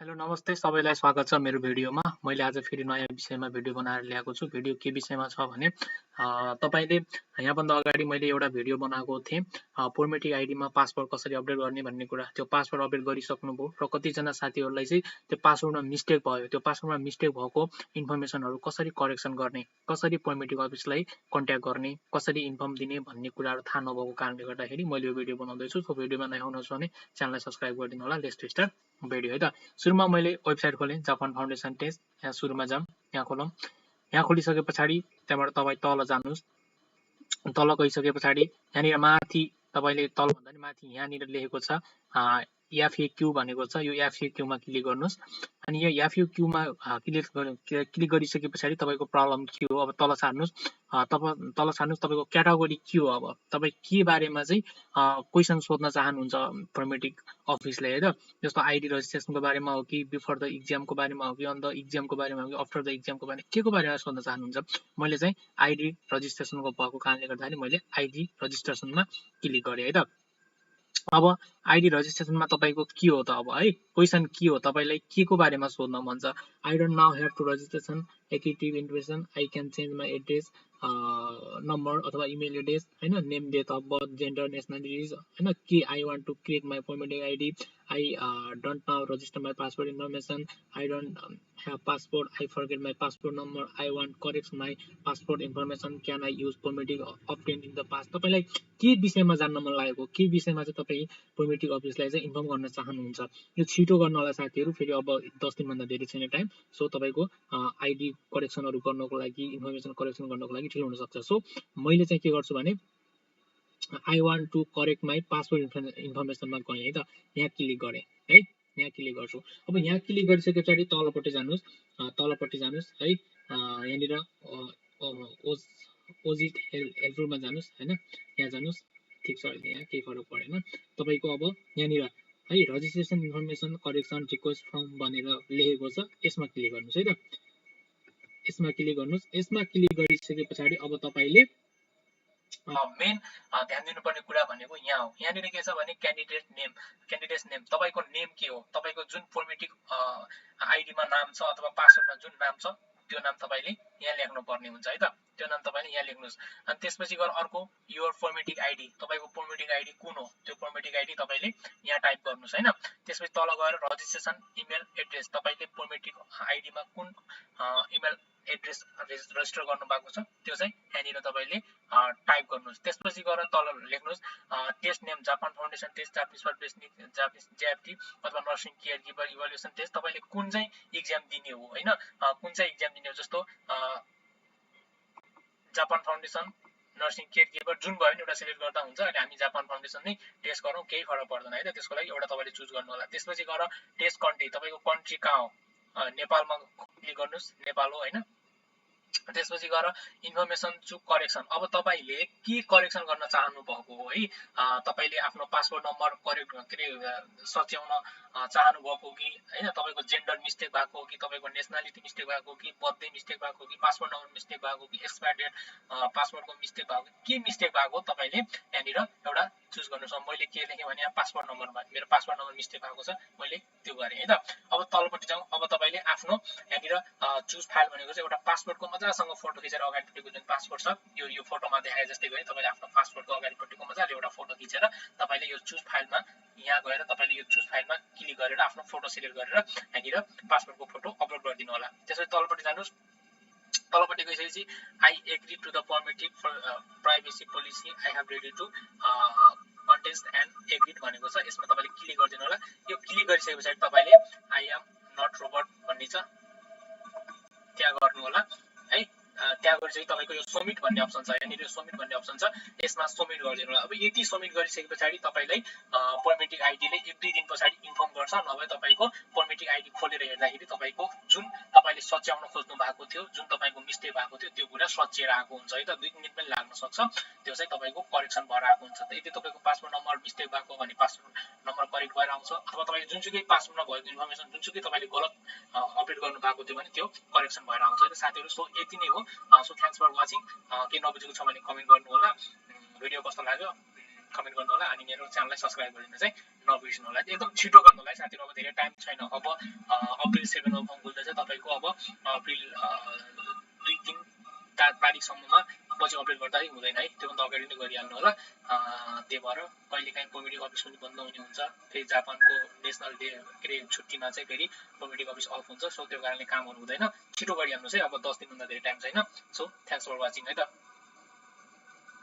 Hello नमस्ते सबैलाई स्वागत छ मेरो भिडियोमा। मैले आज फेरि नयाँ विषयमा भिडियो बनाएर ल्याएको छु। भिडियो के विषयमा छ भने तपाईले यहाँभन्दा अगाडि मैले एउटा भिडियो बनाएको थिएँ पोर्मेटिक आइडीमा पासवर्ड कसरी अपडेट गर्ने भन्ने कुरा। त्यो पासवर्ड अपडेट गरिसक्नुभयो र कतिजना साथीहरूलाई चाहिँ त्यो पासवर्डमा मिस्टेक भयो। त्यो पासवर्डमा मिस्टेक भएको इन्फर्मेसनहरू कसरी करेक्सन गर्ने, कसरी पोर्मेटिक अफिसलाई कन्ट्याक्ट गर्ने, कसरी इन्फर्म दिने भन्ने कुराहरू थाहा नभएको कारणले गर्दाखेरि मैले यो भिडियो बनाउँदैछु। सो भिडियोमा नयाँ हुनुहुन्छ भने च्यानललाई सब्स्क्राइब गरिदिनु होला। लेट्स टु स्टार्ट भिडियो है त। सुरुमा मैले वेबसाइट खोलेँ जापान फाउन्डेसन टेस्ट। यहाँ सुरुमा जाऊँ, यहाँ खोलौँ। यहाँ खोलिसके पछाडि त्यहाँबाट तपाईँ तल जानुहोस्। तल गइसके पछाडि यहाँनिर माथि तपाईँले तलभन्दा नि माथि यहाँनिर लेखेको छ एफएक्यू भनेको छ। यो एफएक्यूमा क्लिक गर्नुहोस्। अनि यो एफएक्यूमा क्लिक गरिसके पछाडि तपाईँको प्रब्लम के हो अब तल सार्नुहोस्। तल सार्नुहोस् तपाईँको क्याटेगोरी के हो। अब तपाईँ के बारेमा चाहिँ क्वेसन सोध्न चाहनुहुन्छ पोर्मेटिक अफिसले है त। जस्तो आइडी रजिस्ट्रेसनको बारेमा हो कि बिफोर द इक्जामको बारेमा हो कि अन द इक्जामको बारेमा हो कि आफ्टर द इक्जामको बारेमा के को बारेमा सोध्न चाहनुहुन्छ। मैले चाहिँ आइडी रजिस्ट्रेसनको भएको कारणले गर्दाखेरि मैले आइडी रजिस्ट्रेसनमा क्लिक गरेँ है त। अब आइडी रजिस्ट्रेसनमा तपाईँको के हो त अब है क्वेसन के हो, तपाईँलाई के को बारेमा सोध्न मन छ। I don't know have to registration active information, I can change my address number अथवा इमेल एड्रेस होइन, name date of birth gender nationalities होइन के I want to create my Prometric ID, I don't know register my passport information, I don't have passport, I forget my passport number, I want correct my passport information, can I use पोर्मेटिक obtained in the past। तपाईलाई के विषयमा जान्न मन लागेको, के विषयमा चाहिँ तपाईँ पोर्मेटिक अफिसलाई चाहिँ इन्फर्म गर्न चाहनुहुन्छ। यो छिटो गर्न होला साथीहरू, फेरि अब 10 दिनभन्दा धेरै छैन टाइम। सो तपाईँको आइडी करेक्सनहरू गर्नको लागि, इन्फर्मेसन करेक्सन गर्नको लागि ढिलो हुनसक्छ। सो मैले चाहिँ के गर्छु भने I want to correct my passport इन्फर्मेसनमा गएँ है त। यहाँ क्लिक गरेँ है, यहाँ क्लिक गर्छु। अब यहाँ क्लिक गरिसके पछाडि तलपट्टि जानुहोस्, तलपट्टि जानुहोस् है। यहाँनिर ओजिट हेल्पमा जानुहोस् होइन, यहाँ जानुहोस्। ठिक छ, अहिले यहाँ केही फरक परेन। तपाईँको अब यहाँनिर है registration information correction request form भनेर लेखेको छ, यसमा क्लिक गर्नुहोस् है त। यसमा क्लिक गर्नुहोस्। यसमा क्लिक गरिसके पछाडि अब तपाईँले मेन ध्यान दिनुपर्ने कुरा भनेको यहाँ हो। यहाँनिर के छ भने क्यान्डिडेट्स नेम, तपाईँको नेम के हो, तपाईँको जुन पोर्मेटिक आइडीमा नाम छ अथवा पासवर्डमा जुन नाम छ त्यो नाम तपाईँले यहाँ लेख्नु पर्ने हुन्छ है त। त्यो नाम तपाईँले यहाँ लेख्नुहोस्। अनि त्यसपछि गएर अर्को योर पोर्मेटिक आइडी, तपाईँको पोर्मेटिक आइडी कुन हो त्यो पोर्मेटिक आइडी तपाईँले यहाँ टाइप गर्नुहोस् होइन। त्यसपछि तल गएर रजिस्ट्रेसन इमेल एड्रेस, तपाईँले पोर्मेटिक आइडीमा कुन इमेल एड्रेस रजिस्टर गर्नु भएको छ त्यो चाहिँ यहाँनिर तपाईँले टाइप गर्नुहोस्। त्यसपछि गएर तल लेख्नुहोस् test name Japan foundation test Japanese for basic Japanese JFT अथवा nursing care giver evaluation test, तपाईँले कुन चाहिँ इक्जाम दिने हो होइन, कुन चाहिँ इक्जाम दिने हो। जस्तो Japan foundation nursing care giver जुन भयो भने एउटा सिलेक्ट गर्दा हुन्छ। अहिले हामी जापान फाउन्डेसन नै टेस्ट गरौँ, केही फरक पर्दैन है त। त्यसको लागि एउटा तपाईँले चुज गर्नु होला। त्यसपछि गएर टेस्ट कन्ट्री, तपाईँको कन्ट्री कहाँ हो, नेपालमा क्लिक गर्नुहोस्, नेपाल हो होइन। त्यसपछि गएर इन्फर्मेसन टु करेक्सन, अब तपाईँले के करेक्सन गर्न चाहनु भएको हो है। तपाईँले आफ्नो पासपोर्ट नम्बर करेक्ट के अरे सच्याउन चाहनु भएको कि होइन, तपाईँको जेन्डर मिस्टेक भएको हो कि तपाईँको नेसनालिटी मिस्टेक भएको हो कि बर्थडे मिस्टेक भएको हो कि पासपोर्ट नम्बर मिस्टेक भएको हो कि एक्सपायर डेट पासपोर्टको मिस्टेक भएको के मिस्टेक भएको तपाईँले यहाँनिर एउटा चुज गर्नुहोस्। मैले के लेखेँ भने यहाँ पासपोर्ट नम्बरमा मेरो पासपोर्ट नम्बर मिस्टेक भएको छ, मैले त्यो गरेँ है त। अब तलपट्टि जाउँ। अब तपाईँले आफ्नो यहाँनिर चुज फाइल भनेको चाहिँ एउटा पासपोर्टको मजासँग फोटो खिचेर अगाडिपट्टिको जुन पासपोर्ट छ यो फोटोमा देखाए जस्तै गरी तपाईँले आफ्नो पासपोर्टको अगाडिपट्टिको मजाले एउटा फोटो खिचेर तपाईँले यो चुज फाइलमा यहाँ गएर तपाईँले यो चुज फाइलमा क्लिक गरेर आफ्नो फोटो सिलेक्ट गरेर यहाँनिर पासपोर्टको फोटो अपलोड गरिदिनु होला। त्यसपछि तलपट्टि जानुहोस्। तलपट्टि गइसकेपछि I agree to the Prometric privacy policy, I have ready to contest and agreed भनेको छ, यसमा तपाईँले क्लिक गरिदिनु होला। यो क्लिक गरिसके पछाडि तपाईँले आई एम नट रोबोट भन्ने छ त्यहाँ गर्नु होला है। त्यहाँ गरिसकेपछि तपाईँको यो सबमिट भन्ने अप्सन छ, यहाँनिर सबमिट भन्ने अप्सन छ, यसमा सबमिट गरिदिनु होला। अब यति सबमिट गरिसके पछाडि तपाईँलाई पोर्मेटिक आइडीले 1-2 दिन पछाडि इन्फर्म गर्छ, नभए तपाईँको पोर्मेटिक आइडी खोलेर हेर्दाखेरि तपाईँको जुन तपाईँले सच्याउन खोज्नु भएको थियो, जुन तपाईँको मिस्टेक भएको थियो त्यो कुरा सचिएर आएको हुन्छ है त। 2-3 दिन पनि लाग्न सक्छ, त्यो चाहिँ तपाईँको करेक्सन भएर आएको हुन्छ। यदि तपाईँको पासपोर्ट नम्बर मिस्टेक भएको भने पासपोर्ट नम्बर करेक्ट भएर आउँछ, अथवा तपाईँले जुनसुकै पासपोर्टमा भएको इन्फर्मेसन जुनसुकै तपाईँले गलत अपडेट गर्नु भएको थियो भने त्यो करेक्सन भएर आउँछ है त साथीहरू। सो यति नै हो। So thanks for watching. केही नबुझेको छ भने कमेन्ट गर्नु होला। भिडियो कस्तो लाग्यो कमेन्ट गर्नु होला अनि मेरो च्यानललाई सब्स्क्राइब गरिदिन चाहिँ नबिर्सिनु होला। एकदम छिटो गर्नु होला है साथीहरु, अब धेरै टाइम छैन। अब अप्रिल 7 मा फर्म खुल्दैछ तपाईको। अब अप्रिल 2-3 तारिकसम्ममा पछि अपडेट गर्दा हुँदैन है, त्योभन्दा अगाडि नै गरिहाल्नु होला। त्यही भएर कहिलेकाहीँ पर्मिटिङ अफिस पनि बन्द हुने हुन्छ, फेरि जापानको नेसनल डे के अरे छुट्टीमा चाहिँ फेरि पर्मिटिङ अफिस अफ हुन्छ। सो त्यो कारणले कामहरू हुँदैन, छिटो गरिहाल्नुहोस् है। अब 10 दिनभन्दा धेरै टाइम छैन। सो थ्याङ्क्स फर वाचिङ है त।